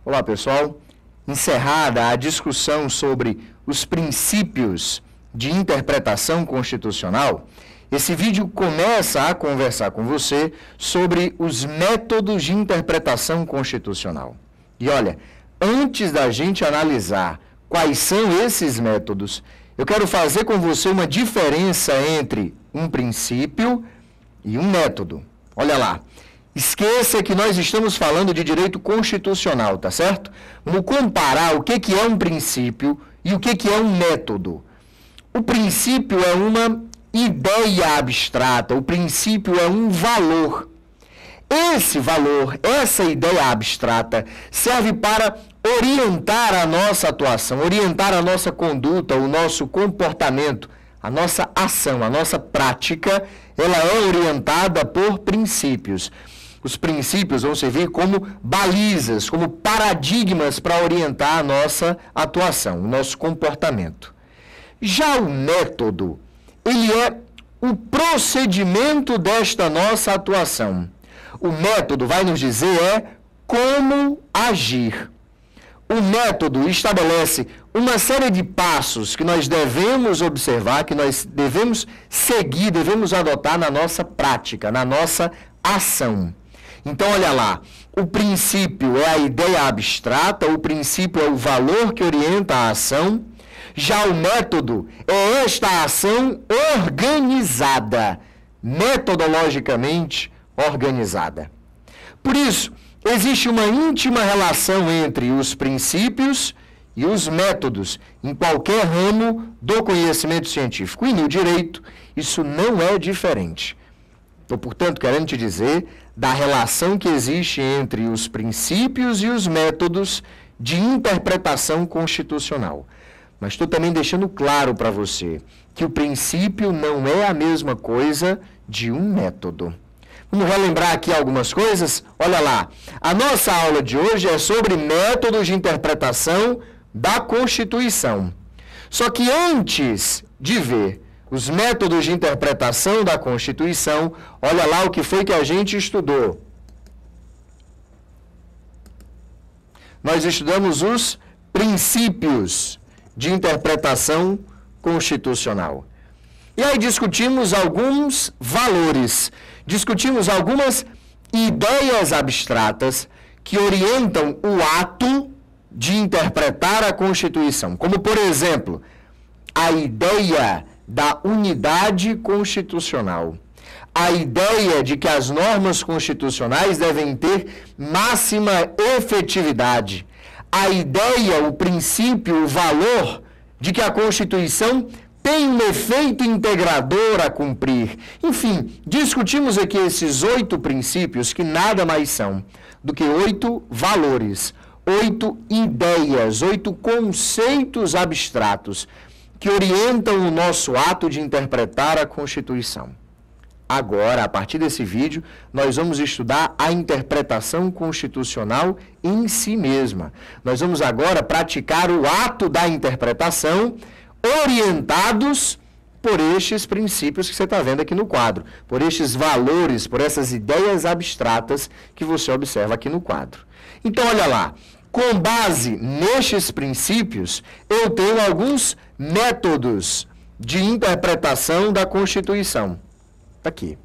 Olá, pessoal. Encerrada a discussão sobre os princípios de interpretação constitucional, esse vídeo começa a conversar com você sobre os métodos de interpretação constitucional. E olha, antes da gente analisar quais são esses métodos, eu quero fazer com você uma diferença entre um princípio e um método. Olha lá. Esqueça que nós estamos falando de direito constitucional, tá certo? Vamos comparar o que é um princípio e o que é um método. O princípio é uma ideia abstrata, o princípio é um valor. Esse valor, essa ideia abstrata, serve para orientar a nossa atuação, orientar a nossa conduta, o nosso comportamento, a nossa ação, a nossa prática, ela é orientada por princípios. Os princípios vão servir como balizas, como paradigmas para orientar a nossa atuação, o nosso comportamento. Já o método, ele é o procedimento desta nossa atuação. O método vai nos dizer como agir. O método estabelece uma série de passos que nós devemos observar, que nós devemos seguir, devemos adotar na nossa prática, na nossa ação. Então, olha lá, o princípio é a ideia abstrata, o princípio é o valor que orienta a ação. Já o método é esta ação organizada, metodologicamente organizada. Por isso, existe uma íntima relação entre os princípios e os métodos em qualquer ramo do conhecimento científico. E no direito, isso não é diferente. Estou, portanto, querendo te dizer da relação que existe entre os princípios e os métodos de interpretação constitucional. Mas estou também deixando claro para você que o princípio não é a mesma coisa de um método. Vamos relembrar aqui algumas coisas? Olha lá, a nossa aula de hoje é sobre métodos de interpretação da Constituição. Só que antes de ver os métodos de interpretação da Constituição, olha lá o que foi que a gente estudou. Nós estudamos os princípios de interpretação constitucional. E aí discutimos alguns valores, discutimos algumas ideias abstratas que orientam o ato de interpretar a Constituição. Como, por exemplo, a ideia da unidade constitucional. A ideia de que as normas constitucionais devem ter máxima efetividade. A ideia, o princípio, o valor de que a Constituição tem um efeito integrador a cumprir. Enfim, discutimos aqui esses 8 princípios que nada mais são do que 8 valores, 8 ideias, 8 conceitos abstratos que orientam o nosso ato de interpretar a Constituição. Agora, a partir desse vídeo, nós vamos estudar a interpretação constitucional em si mesma. Nós vamos agora praticar o ato da interpretação orientados por estes princípios que você está vendo aqui no quadro, por estes valores, por essas ideias abstratas que você observa aqui no quadro. Então, olha lá. Com base nestes princípios, eu tenho alguns métodos de interpretação da Constituição. Está aqui.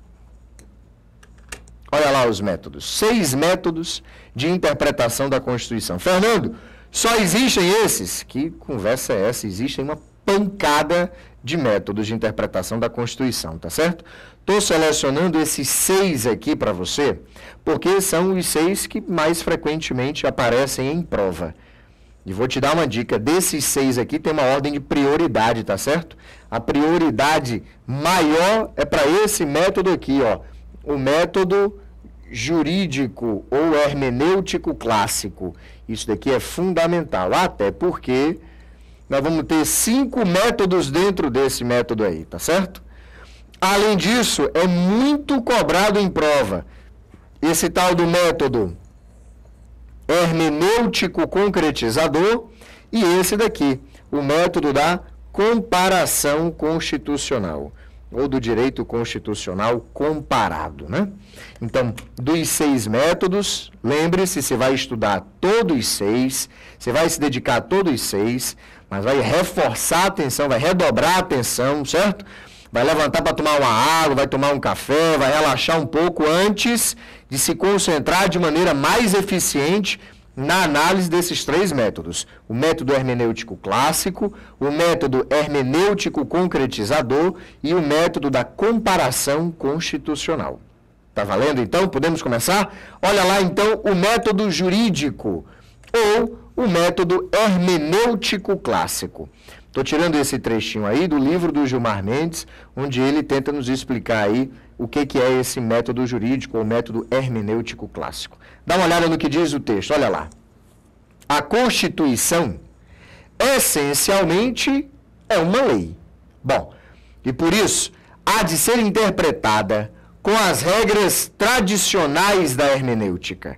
Olha lá os métodos. 6 métodos de interpretação da Constituição. Fernando, só existem esses? Que conversa é essa? Existem uma pancada de métodos de interpretação da Constituição, tá certo? Estou selecionando esses 6 aqui para você, porque são os 6 que mais frequentemente aparecem em prova. E vou te dar uma dica, desses 6 aqui tem uma ordem de prioridade, tá certo? A prioridade maior é para esse método aqui, ó, o método jurídico ou hermenêutico clássico. Isso daqui é fundamental, até porque nós vamos ter 5 métodos dentro desse método aí, tá certo? Além disso, é muito cobrado em prova esse tal do método hermenêutico concretizador e esse daqui, o método da comparação constitucional. ou do direito constitucional comparado, né? Então, dos 6 métodos, lembre-se, você vai estudar todos 6, você vai se dedicar a todos 6, mas vai reforçar a atenção, vai redobrar a atenção, certo? Vai levantar para tomar uma água, vai tomar um café, vai relaxar um pouco antes de se concentrar de maneira mais eficiente na análise desses 3 métodos. O método hermenêutico clássico, o método hermenêutico concretizador e o método da comparação constitucional. Tá valendo então? Podemos começar? Olha lá então o método jurídico ou o método hermenêutico clássico. Estou tirando esse trechinho aí do livro do Gilmar Mendes, onde ele tenta nos explicar aí o que é esse método jurídico ou método hermenêutico clássico. Dá uma olhada no que diz o texto, olha lá. A Constituição, essencialmente, é uma lei. Bom, e por isso, há de ser interpretada com as regras tradicionais da hermenêutica,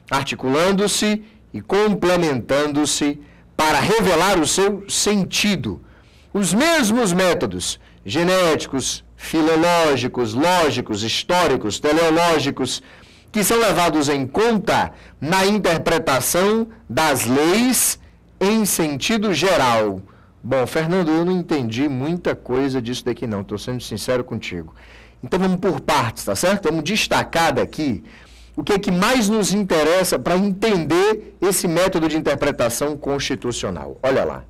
articulando-se e complementando-se para revelar o seu sentido. Os mesmos métodos genéticos, filológicos, lógicos, históricos, teleológicos, que são levados em conta na interpretação das leis em sentido geral. Bom, Fernando, eu não entendi muita coisa disso daqui não, estou sendo sincero contigo. Então vamos por partes, tá certo? Vamos destacar daqui o que mais nos interessa para entender esse método de interpretação constitucional. Olha lá.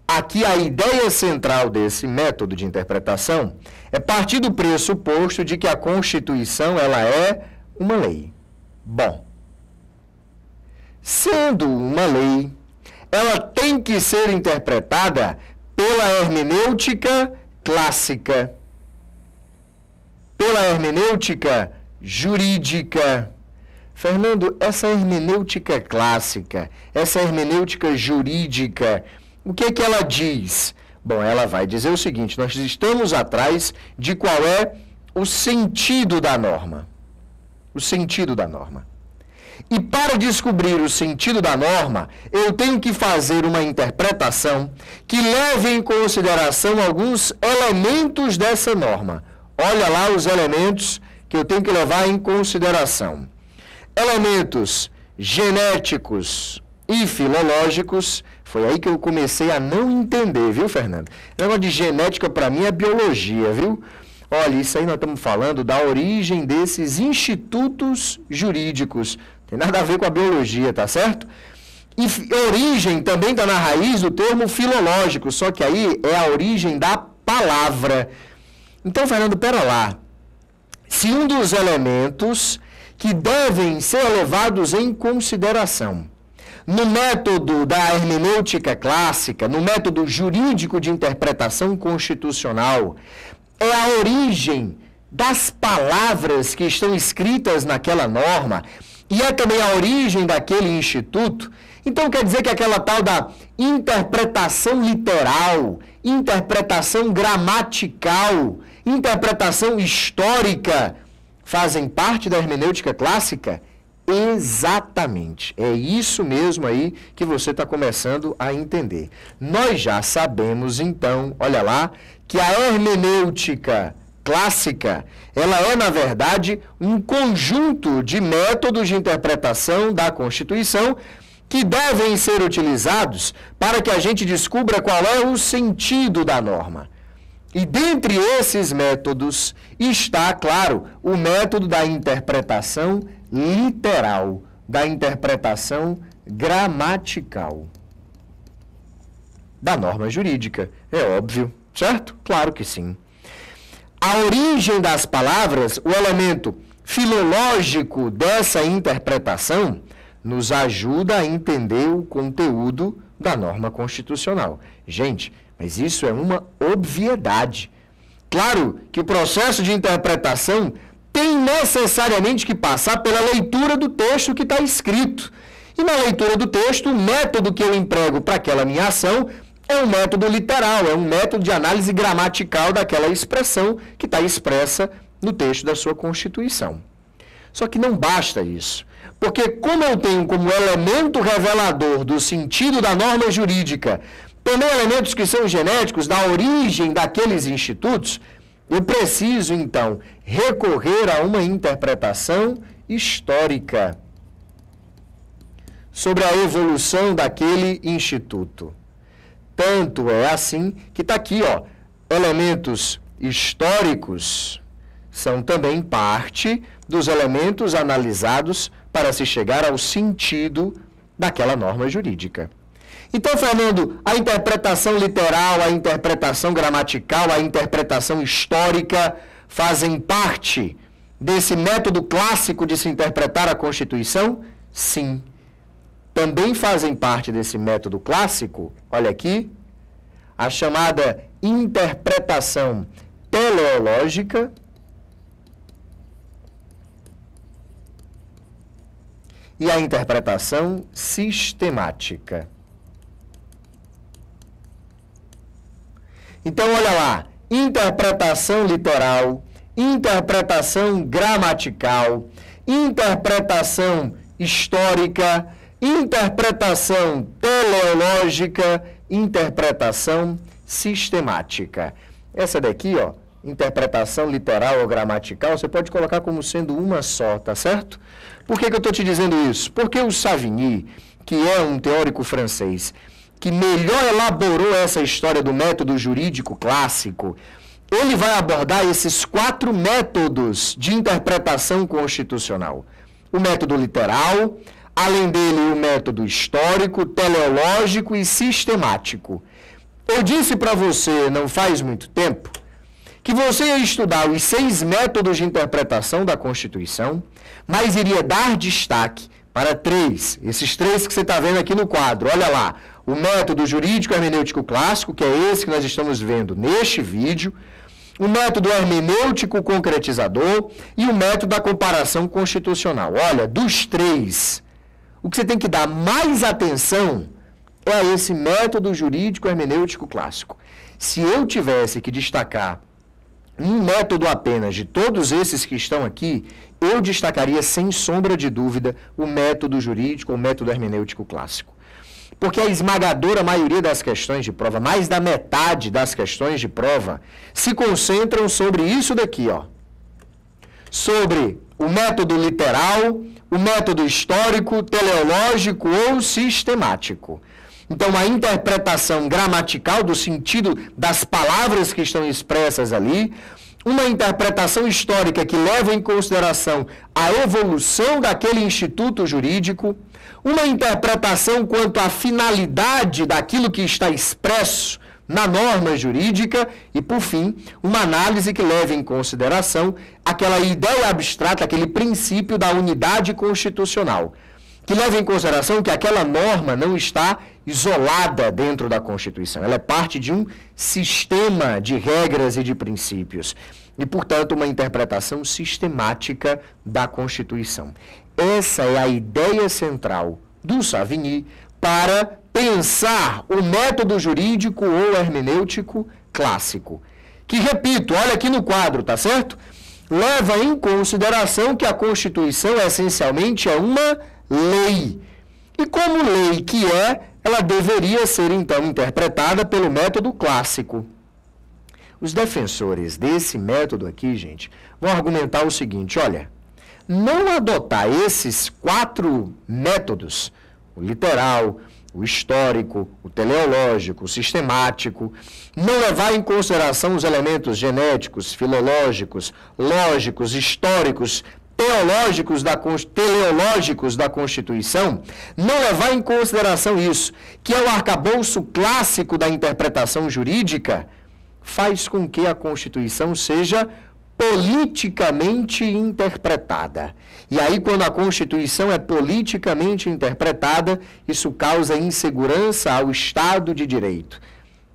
Aqui a ideia central desse método de interpretação é partir do pressuposto de que a Constituição ela é uma lei. Bom, sendo uma lei, ela tem que ser interpretada pela hermenêutica clássica, pela hermenêutica jurídica. Fernando, essa hermenêutica clássica, essa hermenêutica jurídica, o que ela diz? Bom, ela vai dizer o seguinte, nós estamos atrás de qual é o sentido da norma. O sentido da norma. E para descobrir o sentido da norma, eu tenho que fazer uma interpretação que leve em consideração alguns elementos dessa norma. Olha lá os elementos que eu tenho que levar em consideração. Elementos genéticos e filológicos. Foi aí que eu comecei a não entender, viu, Fernando? O negócio de genética para mim é biologia, viu? Olha, isso aí nós estamos falando da origem desses institutos jurídicos. Tem nada a ver com a biologia, tá certo? E origem também está na raiz do termo filológico, só que aí é a origem da palavra. Então, Fernando, pera lá. Se um dos elementos que devem ser levados em consideração no método da hermenêutica clássica, no método jurídico de interpretação constitucional, é a origem das palavras que estão escritas naquela norma e é também a origem daquele instituto, então quer dizer que aquela tal da interpretação literal, interpretação gramatical, interpretação histórica fazem parte da hermenêutica clássica? Exatamente. É isso mesmo aí que você está começando a entender. Nós já sabemos, então, olha lá, que a hermenêutica clássica, ela é, na verdade, um conjunto de métodos de interpretação da Constituição que devem ser utilizados para que a gente descubra qual é o sentido da norma. E dentre esses métodos está, claro, o método da interpretação literal, da interpretação gramatical da norma jurídica. É óbvio, certo? Claro que sim. A origem das palavras, o elemento filológico dessa interpretação, nos ajuda a entender o conteúdo da norma constitucional. Gente, mas isso é uma obviedade. Claro que o processo de interpretação tem necessariamente que passar pela leitura do texto que está escrito. E na leitura do texto, o método que eu emprego para aquela minha ação é um método literal, é um método de análise gramatical daquela expressão que está expressa no texto da sua Constituição. Só que não basta isso, Porque como eu tenho como elemento revelador do sentido da norma jurídica também elementos que são genéticos da origem daqueles institutos, eu preciso, então, recorrer a uma interpretação histórica sobre a evolução daquele instituto. Tanto é assim que está aqui, ó, elementos históricos são também parte dos elementos analisados para se chegar ao sentido daquela norma jurídica. Então, Fernando, a interpretação literal, a interpretação gramatical, a interpretação histórica fazem parte desse método clássico de se interpretar a Constituição? Sim. Também fazem parte desse método clássico, olha aqui, a chamada interpretação teleológica e a interpretação sistemática. Então, olha lá, interpretação literal, interpretação gramatical, interpretação histórica, interpretação teleológica, interpretação sistemática. Essa daqui, ó, interpretação literal ou gramatical, você pode colocar como sendo uma só, tá certo? Por que eu estou te dizendo isso? Porque o Savigny, que é um teórico francês, que melhor elaborou essa história do método jurídico clássico, ele vai abordar esses 4 métodos de interpretação constitucional. O método literal, além dele o método histórico, teleológico e sistemático. Eu disse para você, não faz muito tempo, que você ia estudar os 6 métodos de interpretação da Constituição, mas iria dar destaque para 3, esses 3 que você está vendo aqui no quadro. Olha lá, o método jurídico hermenêutico clássico, que é esse que nós estamos vendo neste vídeo, o método hermenêutico concretizador e o método da comparação constitucional. Olha, dos 3, o que você tem que dar mais atenção é a esse método jurídico hermenêutico clássico. Se eu tivesse que destacar um método apenas de todos esses que estão aqui, eu destacaria sem sombra de dúvida o método jurídico, o método hermenêutico clássico. Porque a esmagadora maioria das questões de prova, mais da metade das questões de prova, se concentram sobre isso daqui, ó. Sobre o método literal, o método histórico, teleológico ou sistemático. Então, a interpretação gramatical do sentido das palavras que estão expressas ali, uma interpretação histórica que leva em consideração a evolução daquele instituto jurídico, uma interpretação quanto à finalidade daquilo que está expresso na norma jurídica e, por fim, uma análise que leva em consideração aquela ideia abstrata, aquele princípio da unidade constitucional, que leva em consideração que aquela norma não está isolada dentro da Constituição. Ela é parte de um sistema de regras e de princípios. E, portanto, uma interpretação sistemática da Constituição. Essa é a ideia central do Savigny para pensar o método jurídico ou hermenêutico clássico. Que, repito, olha aqui no quadro, tá certo? Leva em consideração que a Constituição, essencialmente, é uma lei. E como lei que é, ela deveria ser, então, interpretada pelo método clássico. Os defensores desse método aqui, gente, vão argumentar o seguinte, olha, não adotar esses 4 métodos, o literal, o histórico, o teleológico, o sistemático, não levar em consideração os elementos genéticos, filológicos, lógicos, históricos, teleológicos da Constituição, não levar em consideração isso, que é o arcabouço clássico da interpretação jurídica, faz com que a Constituição seja politicamente interpretada. E aí, quando a Constituição é politicamente interpretada, isso causa insegurança ao Estado de Direito.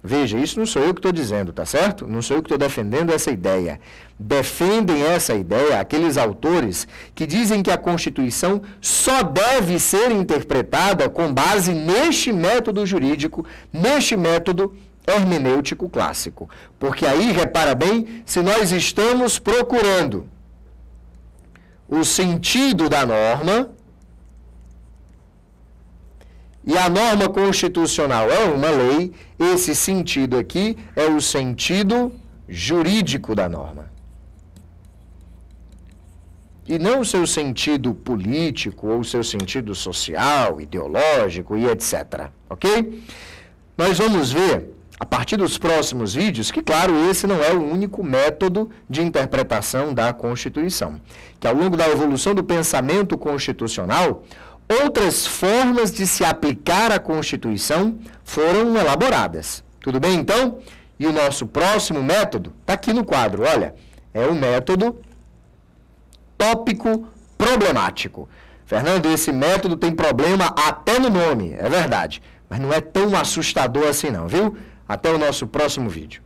Veja, isso não sou eu que estou dizendo, tá certo? Não sou eu que estou defendendo essa ideia. Defendem essa ideia aqueles autores que dizem que a Constituição só deve ser interpretada com base neste método jurídico, neste método hermenêutico clássico. Porque aí, repara bem, se nós estamos procurando o sentido da norma, e a norma constitucional é uma lei, esse sentido aqui é o sentido jurídico da norma. E não o seu sentido político, ou o seu sentido social, ideológico e etc. Ok? Nós vamos ver, a partir dos próximos vídeos, que, claro, esse não é o único método de interpretação da Constituição. Que, ao longo da evolução do pensamento constitucional, outras formas de se aplicar a Constituição foram elaboradas. Tudo bem, então? E o nosso próximo método está aqui no quadro. Olha, é o método tópico problemático. Fernando, esse método tem problema até no nome, é verdade. Mas não é tão assustador assim não, viu? Até o nosso próximo vídeo.